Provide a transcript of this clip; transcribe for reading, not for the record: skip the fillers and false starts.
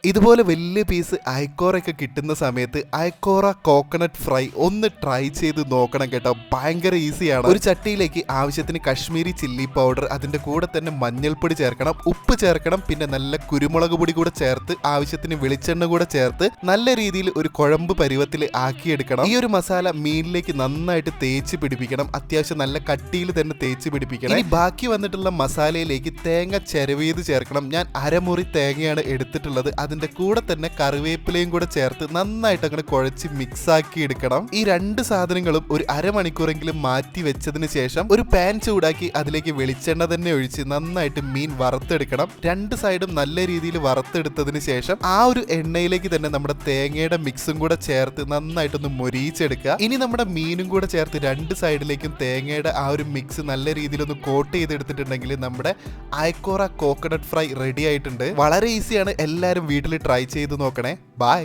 ഇതുപോലെ വലിയ പീസ് അയക്കോറയൊക്കെ കിട്ടുന്ന സമയത്ത് അയക്കോറ കോക്കനട്ട് ഫ്രൈ ഒന്ന് ട്രൈ ചെയ്ത് നോക്കണം കേട്ടോ. ഭയങ്കര ഈസിയാണ്. ഒരു ചട്ടിയിലേക്ക് ആവശ്യത്തിന് കശ്മീരി ചില്ലി പൗഡർ, അതിന്റെ കൂടെ തന്നെ മഞ്ഞൾപ്പൊടി ചേർക്കണം, ഉപ്പ് ചേർക്കണം, പിന്നെ നല്ല കുരുമുളക് പൊടി കൂടെ ചേർത്ത് ആവശ്യത്തിന് വെളിച്ചെണ്ണ കൂടെ ചേർത്ത് നല്ല രീതിയിൽ ഒരു കുഴമ്പ് പരുവത്തിൽ ആക്കിയെടുക്കണം. ഈ ഒരു മസാല മീനിലേക്ക് നന്നായിട്ട് തേച്ച് പിടിപ്പിക്കണം. അത്യാവശ്യം നല്ല കട്ടിയിൽ തന്നെ തേച്ച് പിടിപ്പിക്കണം. ഇനി ബാക്കി വന്നിട്ടുള്ള മസാലയിലേക്ക് തേങ്ങ ചിരവിയത് ചേർക്കണം. ഞാൻ അരമുറി തേങ്ങയാണ് എടുത്തിട്ടുള്ളത്. അതിന്റെ കൂടെ തന്നെ കറിവേപ്പിലയും കൂടെ ചേർത്ത് നന്നായിട്ട് അങ്ങനെ കുഴച്ച് മിക്സ് ആക്കി എടുക്കണം. ഈ രണ്ട് സാധനങ്ങളും ഒരു അരമണിക്കൂറെങ്കിലും മാറ്റി വെച്ചതിന് ശേഷം ഒരു പാൻ ചൂടാക്കി അതിലേക്ക് വെളിച്ചെണ്ണ തന്നെ ഒഴിച്ച് നന്നായിട്ട് മീൻ വറുത്തെടുക്കണം. രണ്ട് സൈഡും നല്ല രീതിയിൽ വറുത്തെടുത്തതിന് ശേഷം ആ ഒരു എണ്ണയിലേക്ക് തന്നെ നമ്മുടെ തേങ്ങയുടെ മിക്സും കൂടെ ചേർത്ത് നന്നായിട്ടൊന്ന് മൊരിയിച്ചെടുക്കുക. ഇനി നമ്മുടെ മീനും കൂടെ ചേർത്ത് രണ്ട് സൈഡിലേക്കും തേങ്ങയുടെ ആ ഒരു മിക്സ് നല്ല രീതിയിലൊന്ന് കോട്ട് ചെയ്തെടുത്തിട്ടുണ്ടെങ്കിൽ നമ്മുടെ അയക്കോറ കോക്കനട്ട് ഫ്രൈ റെഡി ആയിട്ടുണ്ട്. വളരെ ഈസിയാണ്. എല്ലാവരും വീട്ടിൽ ട്രൈ ചെയ്ത് നോക്കണേ. ബൈ.